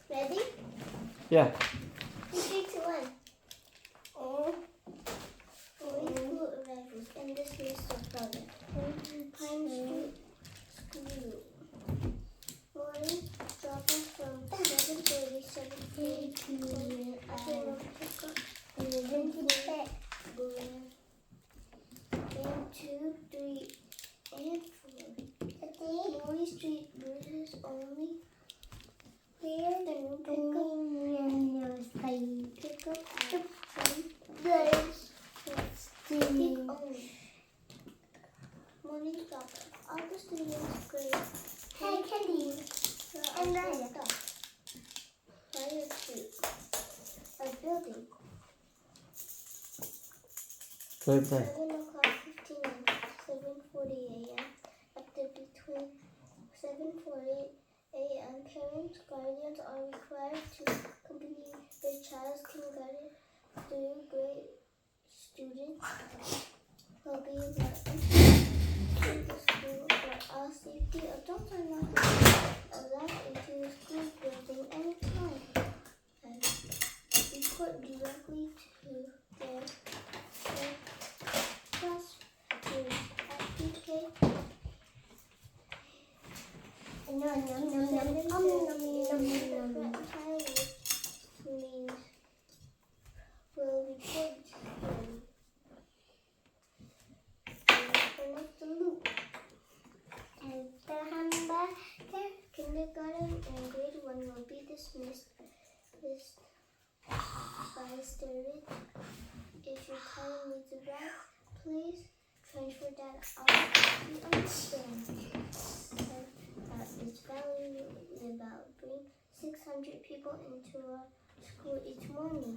Ready? Yeah. 3, 2, 1. School arrivals and dismissed of product. Pine Street School. Morning drop-off from 7:30, 7:40. Afternoon pickup. Then back. 1, 2, 3, and 4. Morley Street buses only. Where the new pickup from those speak only. Morning drop-off. All the students grade. Hey, Candy. And Naya. Prior to a building. Play, play. 7:15 and 7:40 a.m. After between 7:40 a.m. parents, guardians are required to accompany their child's kindergarten through grade students will be welcome to the school for all safety. Adults are not allowed into the school building anytime and report directly to their classrooms at PK. Means will report the loop. And the kindergarten and grade 1 will be dismissed by Serivetey. If your child needs a ride, please transfer that out. We understand that its value is about bring 600 people into our school each morning.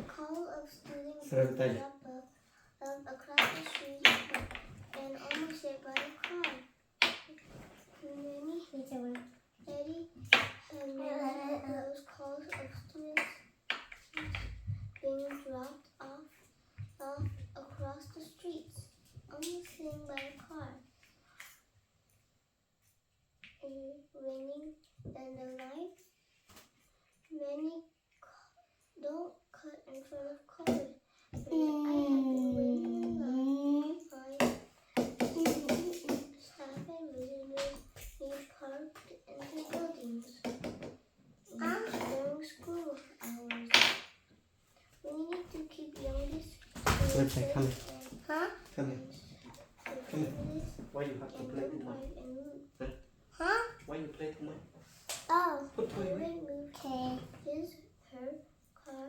Call of students Serivetey. across the street and almost hit by a car. Many Eddie had many those calls of students being dropped off across the streets, almost hit by a car. Raining and the light. Many don't cut in front of cars. I have been waiting in line. Staff and visitors need parked in the buildings during school hours. We need to keep youngest Let's say, come here. Huh? Come here. Come here. Why you have to play too much? Huh? Why you play too much? Oh. Put toy away. Okay. His, her car.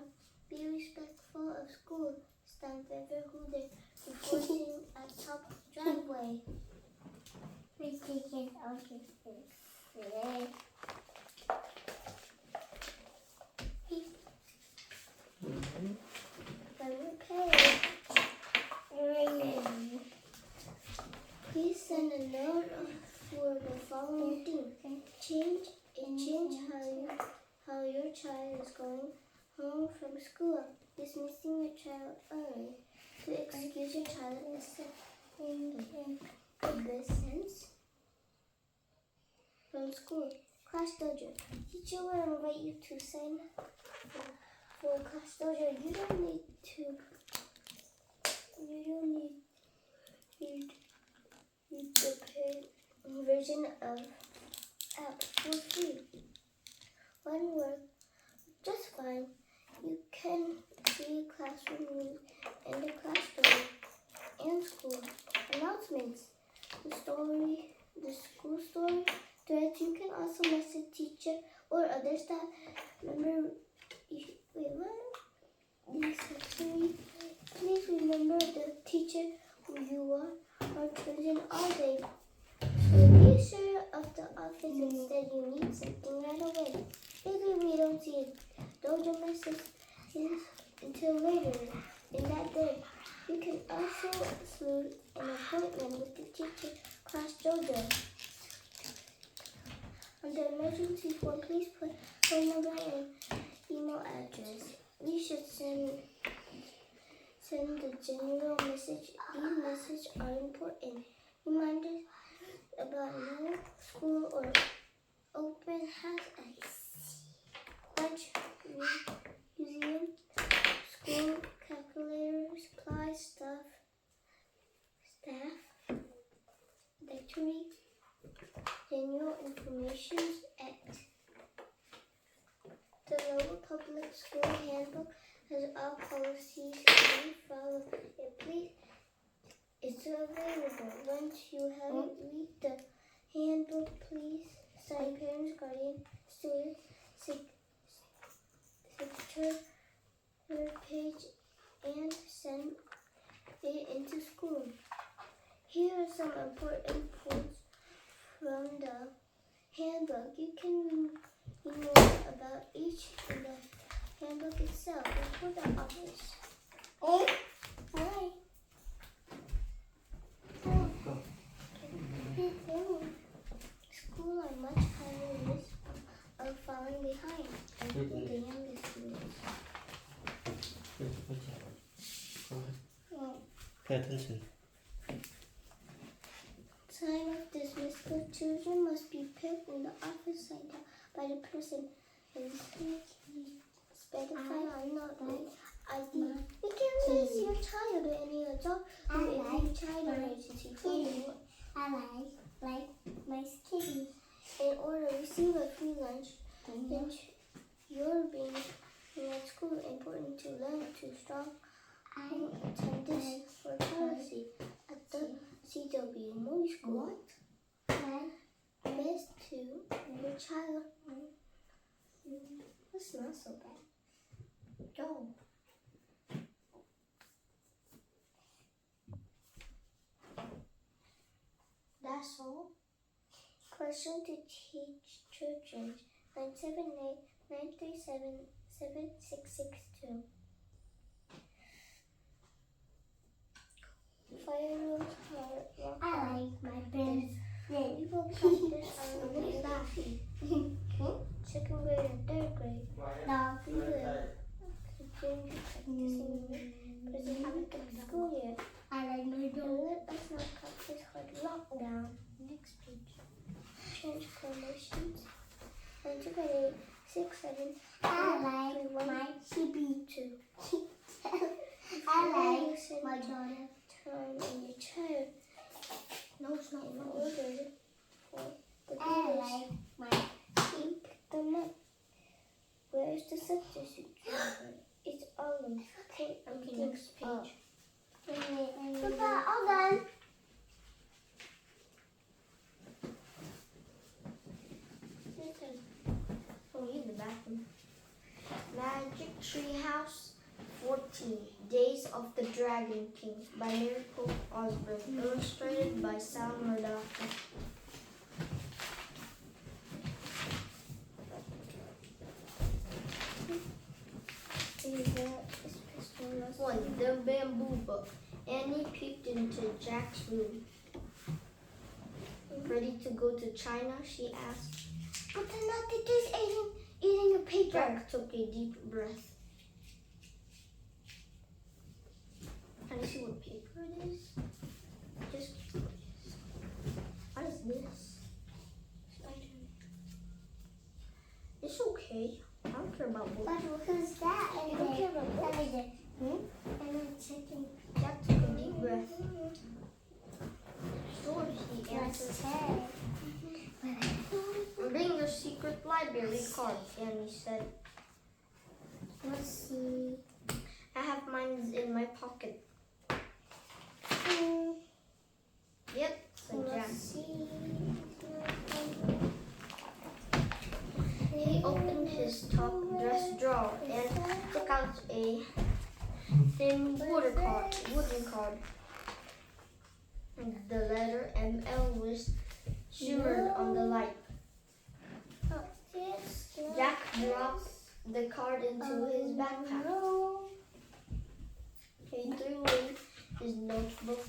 Be respectful of school. Stand very hooded before sitting at top driveway. We take it out of his face. Please send a note for the following thing. Change how your child is going home from school. Dismissing your child early. To excuse your child absence from school. Class dojo. Teacher will invite you to sign for class dojo. You don't need the paid version of app for free. One work just fine. You can see classroom news and the class story and school announcements. The school story threads. You can also message teacher or other staff member. Please remember the teacher who you are chosen all day. So be sure of the office instead you need something right away. Maybe we don't see it. Dojo message until later in that day. You can also schedule an appointment with the teacher class dojo. On the emergency form, please put phone number and email address. We should send the general message. These messages are important. Reminders mandatory annual information act. The local public school handbook has all policies and we follow it. Please, it's available. Once you have read the handbook, please sign parents, guardian, student, signature page and send it into school. Here are some important points from the handbook. You can read more about each in the handbook itself before the office. Oh, hi. School are much higher risk of falling behind than the youngest students. Pay attention. Time of dismissal. Children must be picked in the office signed out by the person and specified on the ID. You can lose your child or any adult who is in child emergency phone. I like my kitty. In order to receive a free lunch, you're being at school, important to learn to strong attendance for policy at the CW Moody School. Best to your child. That's not so bad. Go. That's all. Question to teach children 978-937-7662. Fire rules are I like my best. We will practice our laughing. Second grade and third grade. Now we will continue practicing present the school year. I like my dog. Let us not practice hard lockdown. Next page. Change formations. 1, 2, 3, 6, 7. I like my chibi too. I like my daughter. Time in your chair. No, it's not in order for the I like my keep them up. Where is the substitute driver? It's Olive. Okay, next page. Papa, all done. Oh, in the bathroom. Magic Treehouse 14 Days of the Dragon King by Miracle Osborne. Illustrated by Sal Murdoch. One, the bamboo book. Annie peeked into Jack's room. Ready to go to China? She asked. But the nugget is eating a paper. Jack took a deep breath. Can you see what paper it is? Just curious. What is this? Spider-Man. It's okay. I don't care about books. But who's that? You don't care about books? And I'm checking. Jack took a deep breath. Sure, he answered. Bring your secret library card, Annie said. Let's see. I have mine in my pocket. Yep, said Jack. He opened his top dress drawer and took out a thin wooden card. The letter ML was shimmered on the light. Jack dropped the card into his backpack. He threw in his notebook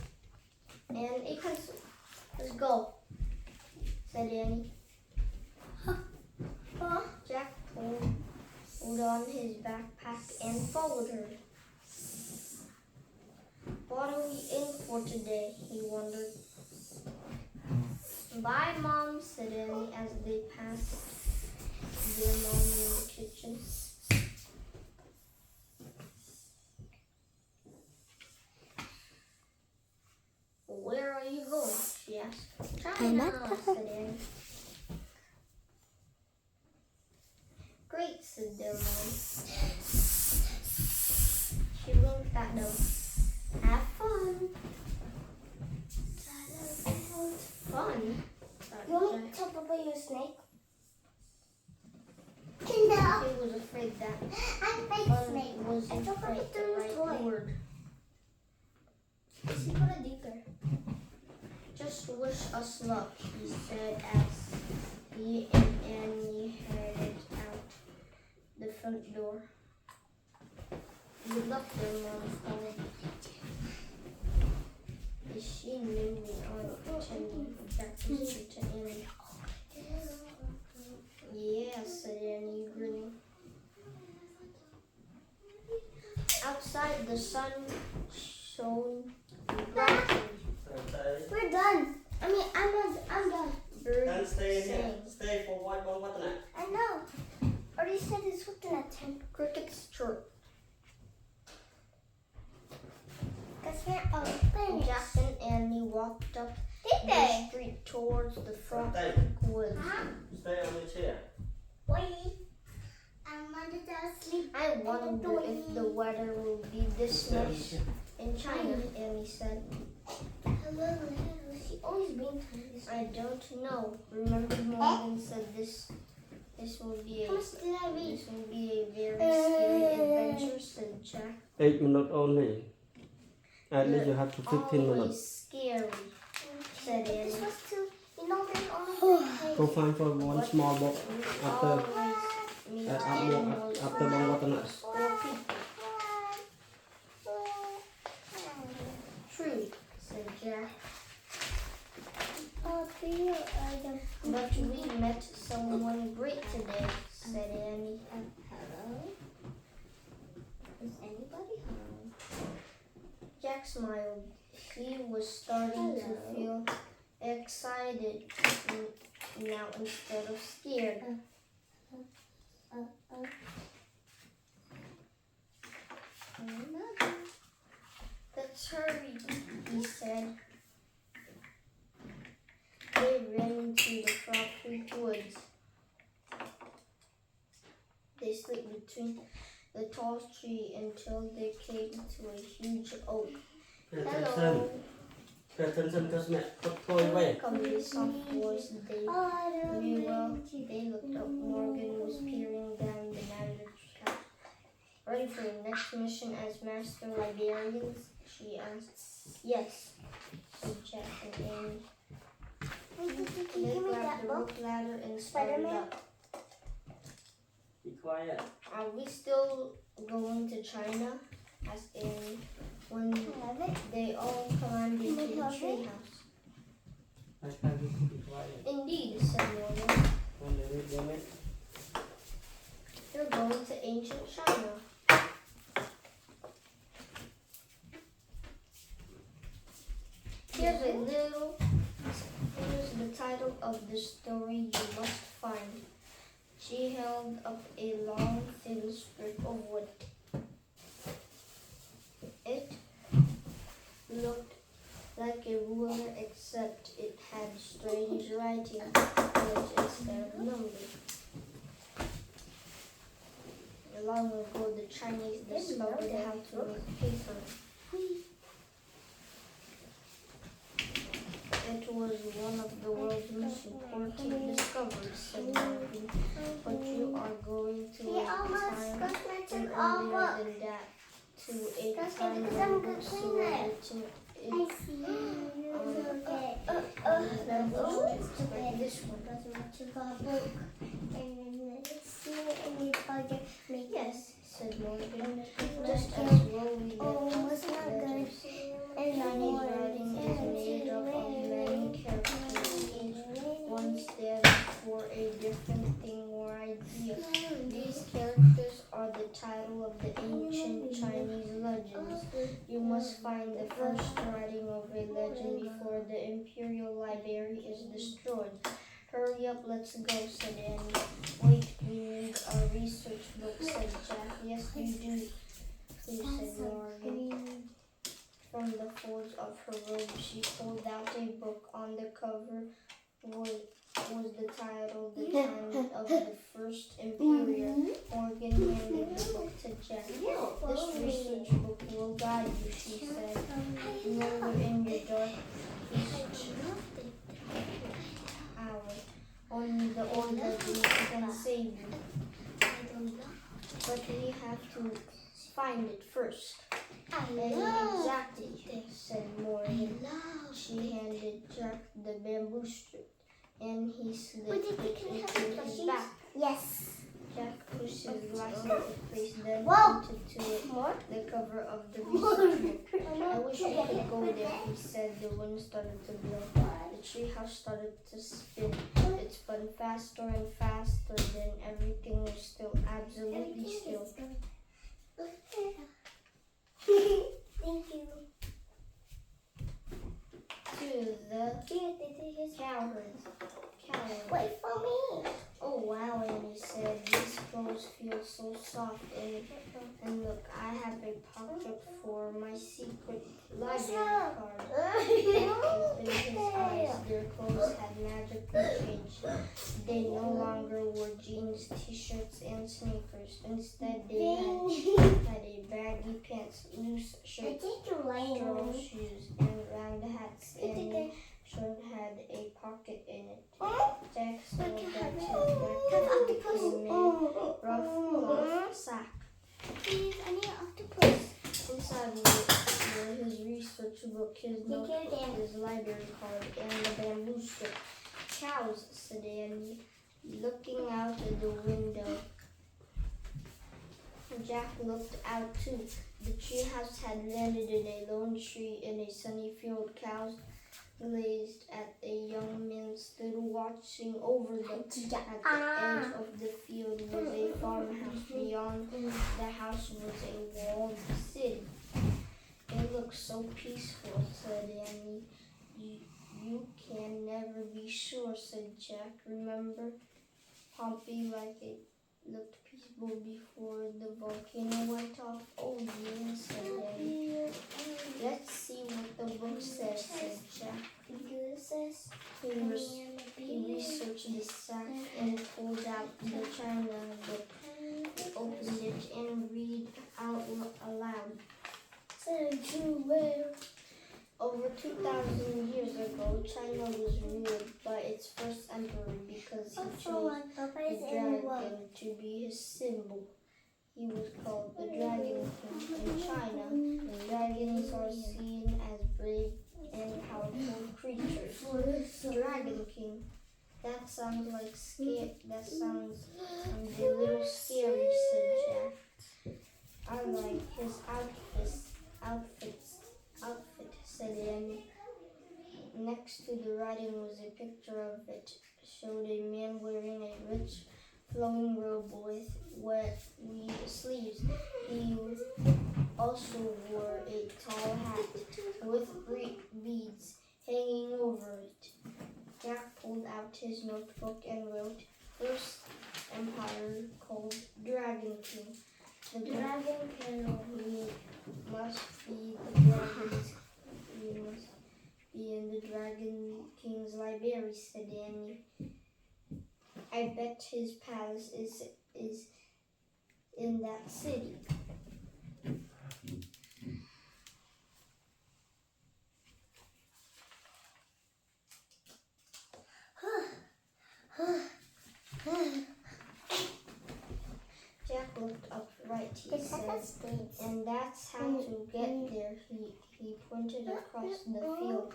and a pencil. Let's go, said Annie. Jack pulled on his backpack and followed her. What are we in for today? He wondered. Bye, Mom, said Annie as they passed their mom in the kitchen. Where are you going? She asked. China, said Annie. Great, said their mom. She winked at them. Have fun. Fun? You want me to tell Papa you're a snake? He was afraid that I'm a fun snake. wasn't I told Papa quite to the do right toy. word. She put it deeper. Just wish us luck, he said as he and Annie headed out the front door. Good luck, their mom called. She knew we aren't attending Jack whispered to Annie. Yeah, said Annie, grinning. Outside, the sun shone brightly. We're done. I mean, I'm done. Then Birds stay in here. sang. Stay for Vathanak. I know. Already said it's looking at 10. Crickets chirped. Because we're open. Jack and Annie walked up Did the they? street towards the front Stay. woods. Stay on the chair. Wait. I'm under the sleep. I wonder if the weather will be this Stay on the nice chair. in China, Annie said. Hello. She always been to this. I don't know. Remember Morgan said this will be How much did I read? this will be a very scary adventure, said Jack. 8 minutes only. At least you have to 15 Always minutes. scary, said Annie. This was too, you know, there's only Go find for one small box after Always meet animals after long Vathanak. or people. True, said Jack. But we met someone great today, said Annie. Hello? Is anybody home? Jack smiled. He was starting to feel excited now instead of scared. Let's hurry, he said. They ran into the Frog Creek woods. They slipped between the tall tree until they came to a huge oak. Pay Hello. attention. Pay attention, Kosamak. Put toy away. Come, the soft voice. They looked up. Morgan was peering down the narrative path. Ready for your next mission as Master Librarians? She asked. Yes, said Jack and Annie. They Give me grabbed that the book. rope ladder and started Spider-Man? up. Be quiet. Are we still going to China? Asked Annie. When Have it? they all climbed into the treehouse. I can't be quiet. Indeed, said Morgan. When they read them it. You're going to ancient China. Here's the title of the story you must find. She held up a long, thin strip of wood. It looked like a ruler, except it had strange writing on it instead of numbers. Long ago, the Chinese discovered how to make paper. It was one of the world's most important discoveries, said Morgan. But you are going to a time and earlier than that, to a time when books were written I see. Okay. like this one. Yes, said Morgan. Just as well we Oh, it's not good. Chinese writing is made up of many characters, each one stands for a different thing or idea. These characters are the title of the ancient Chinese legends. You must find the first writing of a legend before the imperial library is destroyed. Hurry up, let's go, said Annie. Wait, we need our research book, said Jack. Yes, you do, please, said Morgan. From the folds of her robe, she pulled out a book. On the cover was the title, The Time of the First Emperor. Morgan handed the book to Jack. This research book will guide you, she said. Remember, in your darkest hour, only the old legends can save you. But we have to find it first. Exactly, said Morgan. She handed Jack the bamboo strip, and he slipped it into his back. Yes. Jack pushed his glasses into place, then pointed to it, the cover of the research book. I wish we could go there, he said. The wind started to blow. The treehouse started to spin. It spun faster and faster, then everything was still absolutely still. Thank you. To the cowherd. Wait for me. Oh wow, Amy said, these clothes feel so soft, and look, I have a pocket for my secret library card. Opened his eyes. Their clothes had magically changed. They no longer wore jeans, t-shirts, and sneakers. Instead, they had a baggy pants, loose shirt, straw shoes, and round hats, and the shirt had a pocket in it. Jack sewed that his backpack became a rough cloth sack. Please, I need an octopus. Inside were his research book, his notebook, his library card, and the bamboo strip. Cows, said Andy, looking out of the window. Jack looked out too. The treehouse had landed in a lone tree in a sunny field. Cows gazed at a young man stood watching over them. At the edge of the field was a farmhouse. Beyond the house was a walled city. It looked so peaceful, said Annie. You can never be sure, said Jack. Remember Pompey, like it looked peaceful before the volcano went off? Oh yes, said Annie. Let's see what the book says, said Jack. He researched the sack and pulled out the china book. He opened it and read out aloud. Over 2,000 years ago, China was ruled by its first emperor because he chose the dragon to be his symbol. He was called the Dragon King. In China, dragons are seen as brave and powerful creatures. Dragon King. That sounds like sounds a little scary, said Jack. I like his outfit, said Annie. Next to the writing was a picture of it. Showed a man wearing a rich flowing robe with wet weave sleeves. He also wore a tall hat with great beads hanging over it. Jack pulled out his notebook and wrote, First Empire called Dragon King. The Dragon King, we must be the dragons. We must be in the Dragon King's library, said Annie. I bet his palace is in that city. Jack looked upright, he said, and that's how to get there. He pointed across the field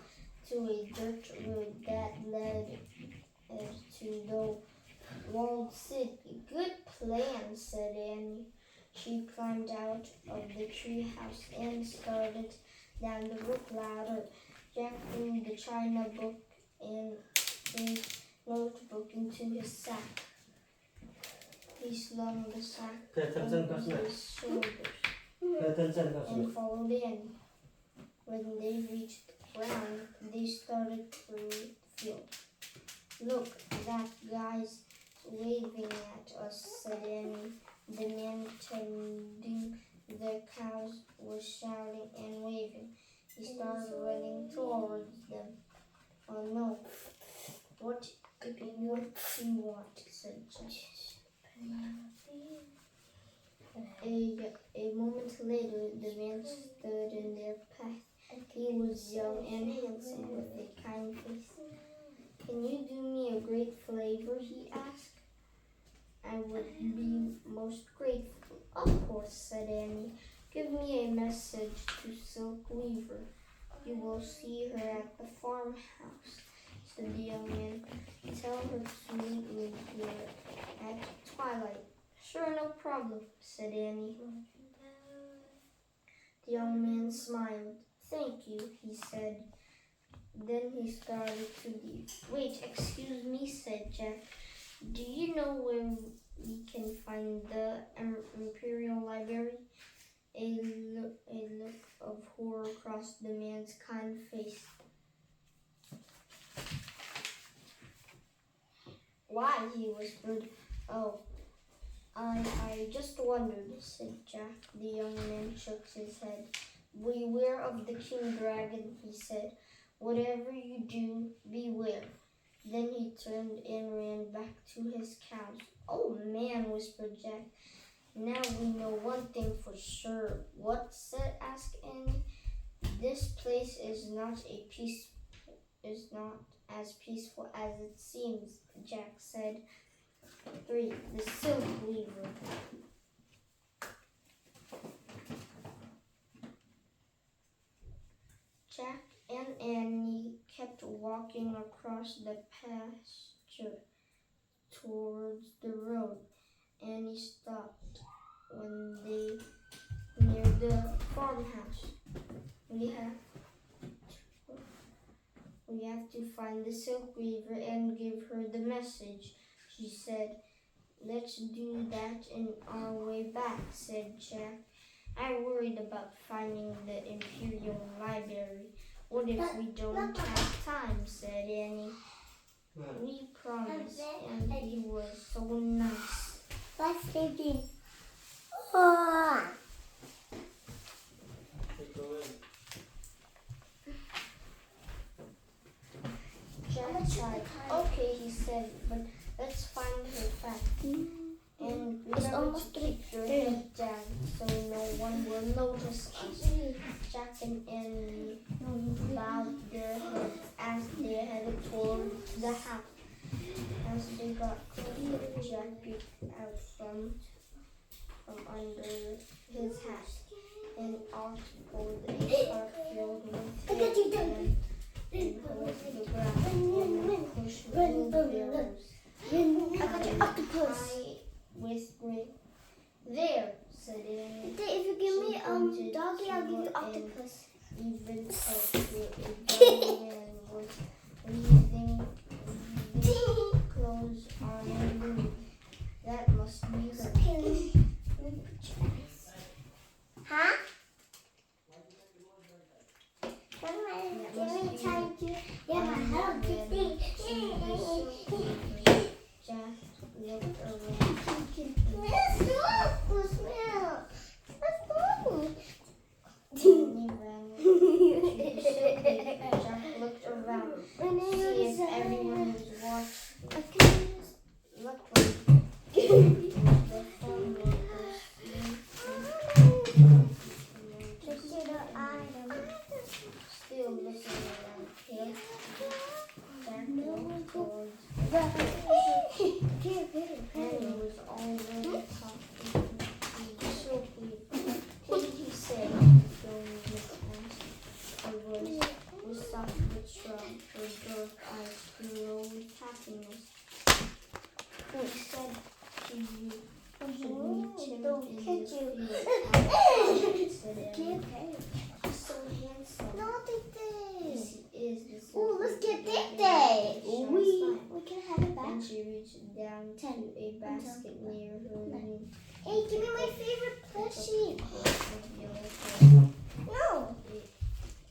to a dirt road that led to the walled city. Good plan, said Annie. She climbed out of the treehouse and started down the rope ladder. Jack threw the china book and his notebook into his sack. He slung the sack over his shoulders and followed in. When they reached the ground, they started through the field. Look, that guy's waving at us, said Annie. The man tending the cows was shouting and waving. He started running towards them. Oh no, what do you want? Said Jack. A moment later, the man stood in their path. He was young and handsome with a kind face. Can you do me a great favor? He asked. I would be most grateful. Of course, said Annie. Give me a message to Silk Weaver. You will see her at the farmhouse, said the young man. Tell her to meet me here at twilight. Sure, no problem, said Annie. The young man smiled. Thank you, he said. Then he started to leave. Wait, excuse me, said Jack. Do you know where we can find the Imperial Library? A look of horror crossed the man's kind face. Why? He whispered. Oh, I just wondered, said Jack. The young man shook his head. Beware of the king dragon, he said. Whatever you do, beware. Then he turned and ran back to his cows. Oh man, whispered Jack. Now we know one thing for sure. What? asked Annie. This place is not as peaceful as it seems, Jack said. 3. The Silk Weaver. Jack and Annie kept walking across the pasture towards the road. Annie stopped when they neared the farmhouse. We have to find the Silk Weaver and give her the message, she said. Let's do that in our way back, said Jack. I worried about finding the Imperial Library. What if we don't have time, said Annie. We promised, and he was so nice. What's baby? Oh. Jack sighed. Okay, he said, but let's find her fast. And remember to keep your head down so no one will notice us. Jack and Annie bowed their heads as they headed toward the house. As they got closer, Jack peeked out from under his hat and off pulled a cart filled with hay and hosed the ground and pushed wheelbarrows. I got your octopus. With great. There, said Annie. If you give me doggy, I'll give you octopus. Even so, a young man was leaving clothes on a loom. That must be her. Huh? Give me time to get my head to Jack looked around. Smell. Let's go. He ran Jack looked around to see if everyone was watching. Luckily, the farm workers still looking around here. Jack walked towards Annie was already talking to the Silk Weaver. What did he say? Going with us. Her voice was soft but strong. Her dark eyes glowed with happiness. He said to you, should meet him in the field. Said Annie. He's so handsome. No, Yes, he is. The Silk Ooh, let's get Weaver Big gave Day. a shy We can have it back. Then she reached down to a basket near her knee. Hey, give me my favorite plushie. No.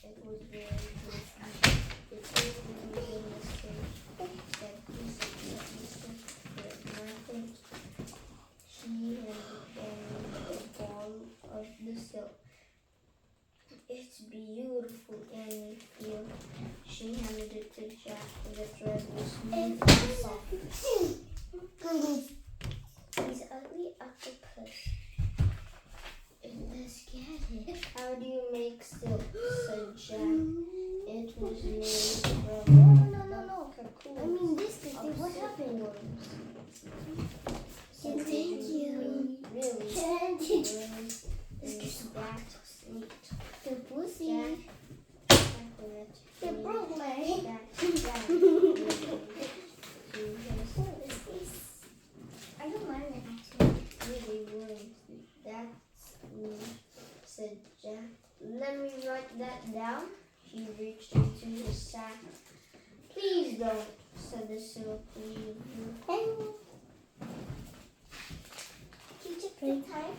It was very good. It was in the stage. Said nothing. She handed down a ball of the silk. It's beautiful, the thread was smooth and soft. He's ugly octopus. Let's get it. How do you make silk? Said Jack. It was made from No. cocoons. I mean this thing. of What happened? silkworms. Thank you. Really? Candy. Is that neat? The pussy. Chocolate. They broke my Jack. I don't mind it actually. Really worms. That's neat, said Jack. Let me write that down. He reached into his sack. Please don't, said the silk weaver. Teacher, playtime.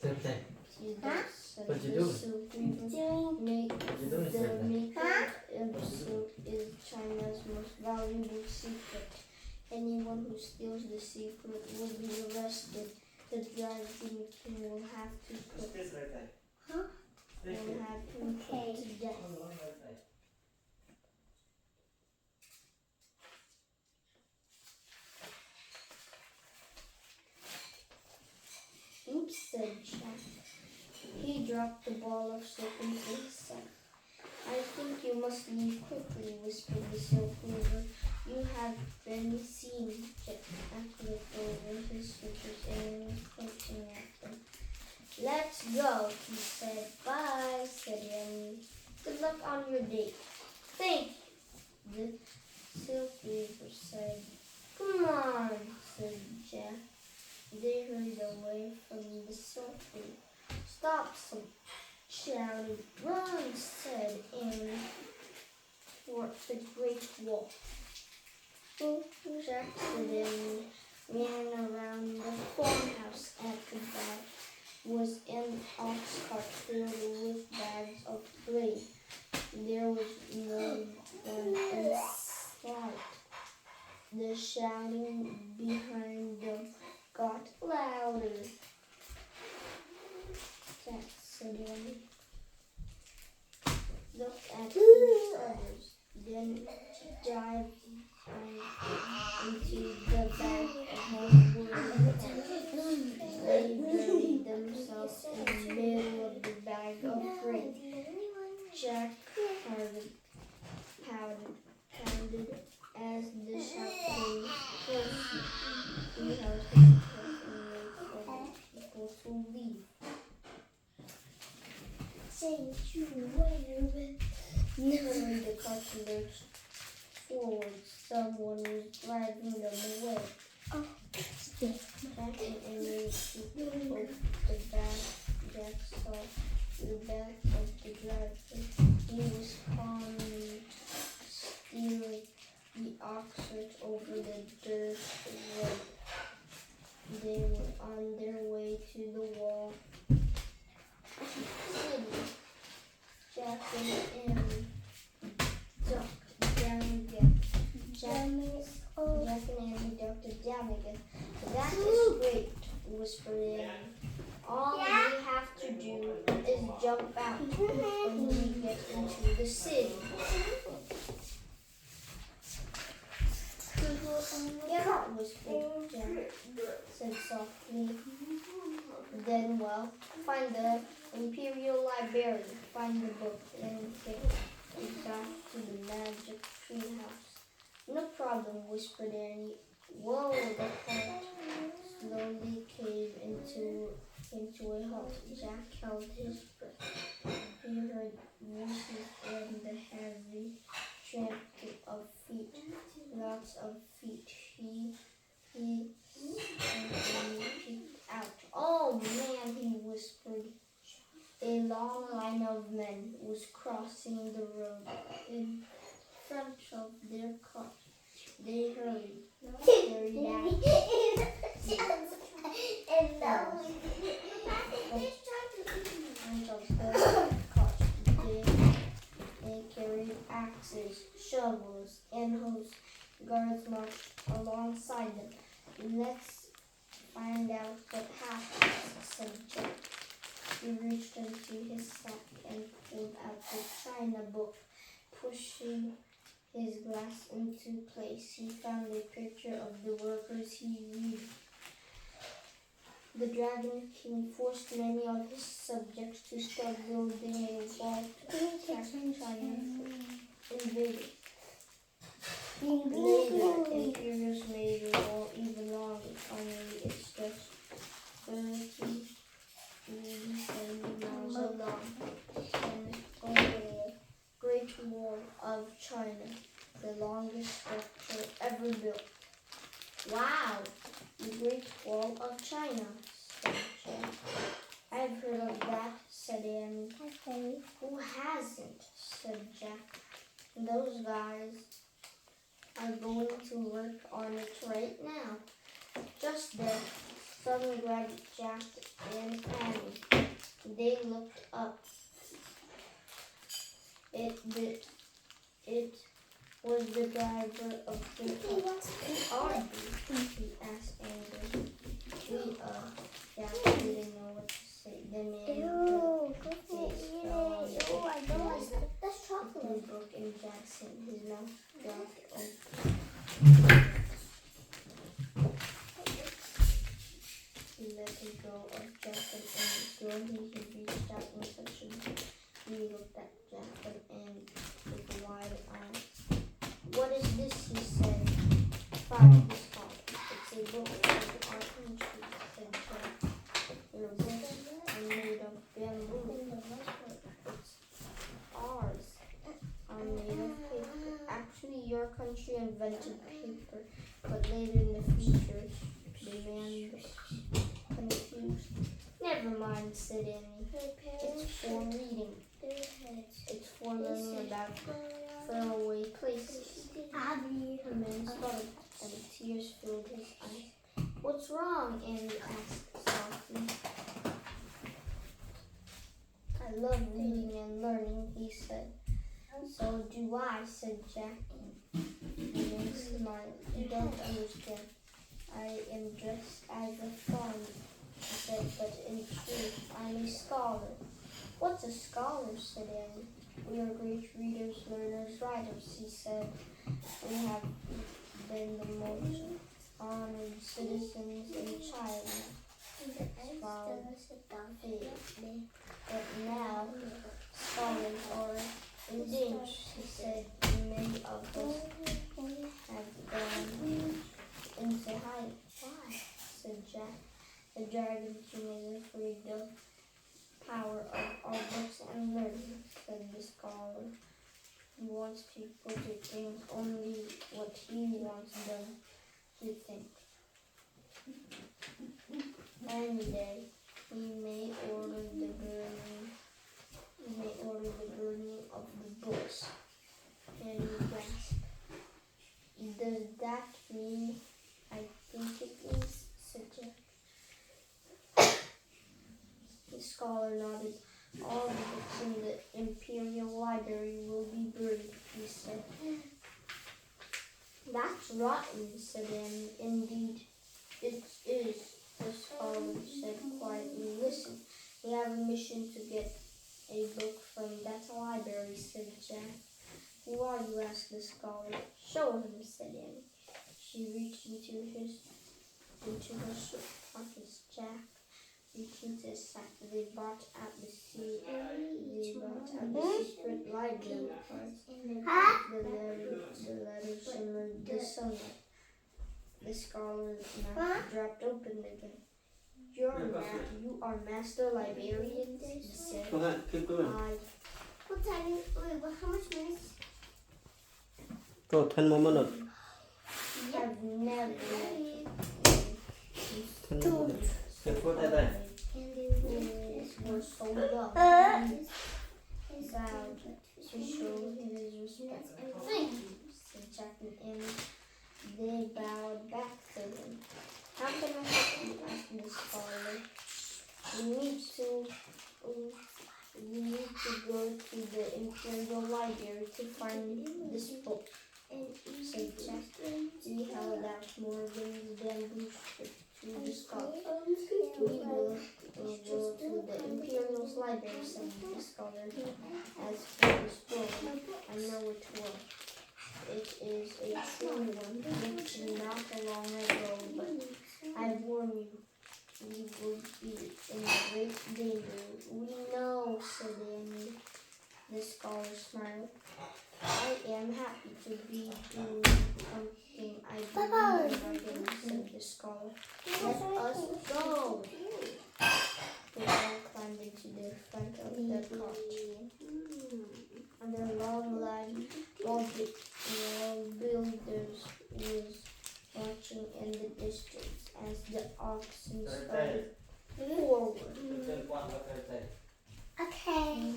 Seriously. Please Huh? don't, said What you the doing? silk weaver. Doing What you doing, The Seriously? making Huh? of silk is China's most valuable secret. Anyone who steals the secret will be arrested. The dragon king will have to put Huh? will have him put to death. Oops, said Jack. He dropped the ball of silk into his sack. I think you must leave quickly, whispered the silk weaver. You have been seen. Jack looked over his shoulders and was pointing at them. Let's go, he said. Bye, said Henry. Good luck on your date. Thank you, the silk weaver said. Come on, said Jack. They hurried away from the silk weaver. Stop, some shouted. Run, said Henry, toward the great wall. Jack said Henry ran around the farmhouse after that was an ox cart filled with bags of grain. There was no one in sight. The shouting behind them got louder. Jack said Henry. Look at each others, then dive into the bag of wood. They buried themselves in the middle of the bag of grain. Jack pounded as the shot came closer. He held his breath and waited for the people to leave. Suddenly the cart lurched forward. Someone was driving them away. Jack and Henry took both the back. Jack saw the back of the driver. He was calmly steering the ox cart over the dirt road. They were on their way to the wall city. Jack and Henry ducked down again. Jack and Henry ducked down again. That is great, whispered Henry. All we have to do is jump out when we get into the city. Yeah, whispered Jack, said softly. Then, well, find the Imperial Library, find the book, and get it back to the magic treehouse. No problem, whispered Annie. Whoa, the cart slowly caved into a halt. Jack held his breath. He heard voices and the heavy tramping of feet. Lots of feet. He peeked out. Oh man, he whispered. A long line of men was crossing the road in front of their car. They hurried They carried axes, shovels, and hoes. Guards marched alongside them. Let's find out what happened, said Jack. He reached into his sack and pulled out the china book. Pushing his glass into place, he found a picture of the workers he needed. The Dragon King forced many of his subjects to start building a wall to protect China from invaders. Later, imperials made the wall even longer. Finally, it stretched 30 miles long and over the Great Wall of China, the longest structure ever built. Wow! The Great Wall of China, said Jack. I've heard of that, said Annie. Who hasn't, said Jack. Those guys are going to work on it right now. Just then, someone grabbed Jack and Annie. They looked up. It was the driver of the truck. Who are you? He asked angrily. Jack didn't know what to say. The man That's chocolate. broke in Jackson. His mouth dropped open. He let go of Jack and slowly he reached out and touched him. He looked at Jack and with wide eyes. What is this? He said. Find this called. It's a book of our country, said Jack. Your books are made of bamboo. It's ours are made of paper. Actually, your country invented paper, but later in the future, the man was confused. Never mind, said Annie. It's for reading. It's for learning about faraway places. The man started, and tears filled his eyes. What's wrong? Annie asked softly. I love reading and learning, he said. So do I, said Jack. The man smiled. You don't understand. I am dressed as a farmer, he said, but in truth, I'm a scholar. What's a scholar, said Annie. We are great readers, learners, writers, he said. We have been the most honored citizens in China. But now, scholars are in danger, he said. Many of us have gone into hiding. Why? Said Jack. The Dragon King is afraid of power of our books and learning, said the scholar. He wants people to think only what he wants them to think. Any day, he may order the burning of the books. And he gasped. Does that mean I think it means, said Jack. The scholar nodded. All the books in the Imperial Library will be burned, he said. That's rotten, said Annie. Indeed, it is, the scholar said quietly. Listen, we have a mission to get a book from that library, said Jack. Who are you? Asked the scholar. Show him, said Annie. She reached into her shirt pockets. Jack reached into his sack. They brought out the secret library cards. The letters shimmered the sunlight. The scholar's mouth dropped open again. You are master librarian, he said. Go ahead, keep going. How much minutes? Go, 10 more minutes. You have never 10 more minutes. Before that, were so young. He bowed to show his respect. Thank you, said Jack and Annie. They bowed back to him. How can I help you? Asked the scholar. We need to go to the Imperial Library to find this book, said Jack. He held out more than the bamboo strip to the scholar. We will go to the Imperial Library, said the scholar. As for this book, I know it well. is a true one, written not long ago, but I warn you, we will be in great danger. We know, said Annie. The scholar smiled. I am happy to be doing something I believe in, said the scholar. Let us go. They all climbed into the front of the cart. And the long line while builders was watching in the distance as the oxen started forward. Okay.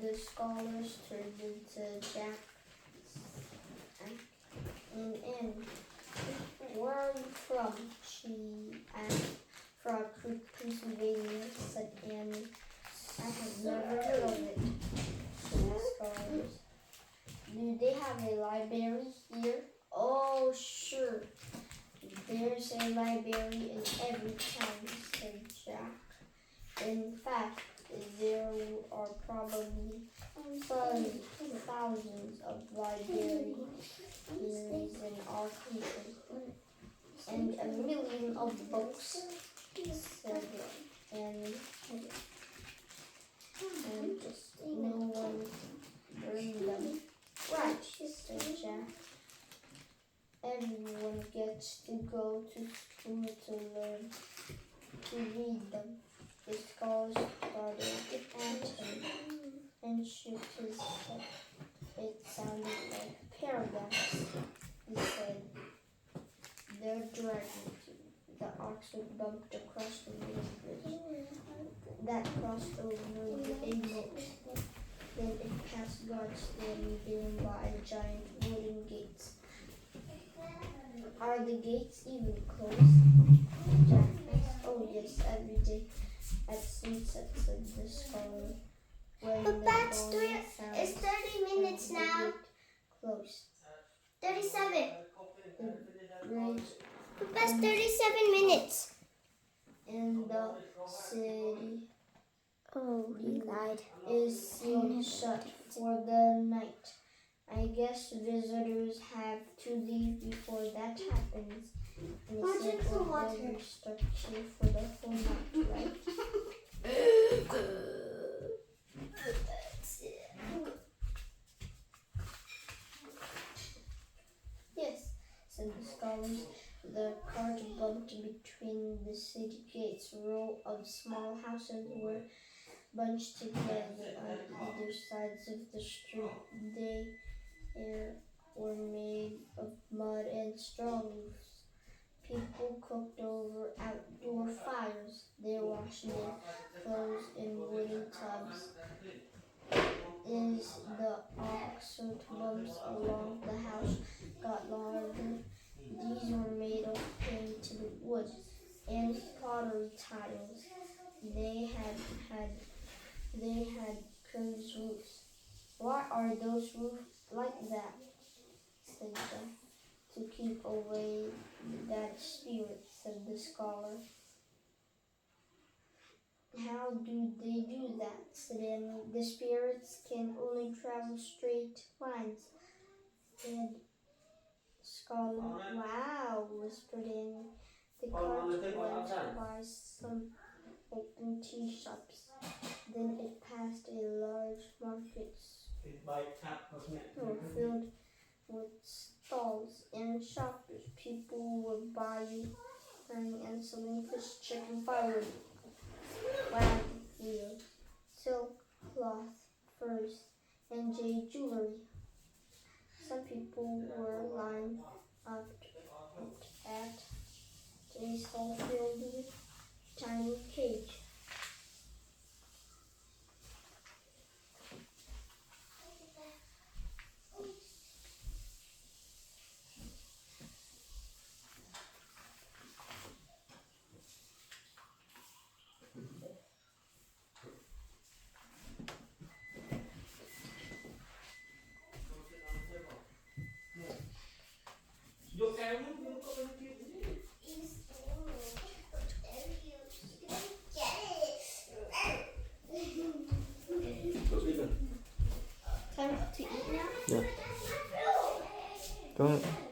The scholars turned into Jack and where are you from? She asked. Frog Creek, Pennsylvania, said Annie. I have never heard of it, said the scholars. Do they have a library here? Oh, sure. There's a library in every town, said Jack. In fact, there are probably thousands of libraries in our country, and a million of books, said Annie. And no one read them. Right, said Jack. Everyone gets to go to school to learn to read them. The scholar started at him and shook his head. It sounded like paragraphs, he said. They're dragging the oxen bumped across the wooden bridge that crossed over a moat. Then it passed guards standing there by giant wooden gates. Are the gates even closed? Jack asked. Oh yes, every day at sunset, said the scholar. But that's it's 30 minutes now. Close. 37. The bridge But that's 37 minutes. in the city Oh, he lied. is sealed shut for the night. I guess visitors have to leave before that happens. And he said, well, we're stuck here for the whole night, right? Yes, said the scholars. The cart bumped between the city gates. A row of small houses were bunched together on either sides of the street. They were made of mud and straw roofs. People cooked over outdoor fires. They washed their clothes in wooden tubs. As the oxen bumps along, the house got larger. These were made of painted wood and pottery tiles. They had curved roofs. Why are those roofs like that? Said Jack. To keep away the bad spirits, said the scholar. How do they do that? Said Annie. The spirits can only travel straight lines, said scholar. Wow, whispered Annie. The cart went by some open tea shops. Then it passed a large market filled with stalls and shoppers. People were buying and selling fish, chicken, firewood, wagon wheels, silk, cloth, furs, and jade jewelry. Some people were lined up at a stall filled with tiny cage. time to eat now? Yeah. Go ahead.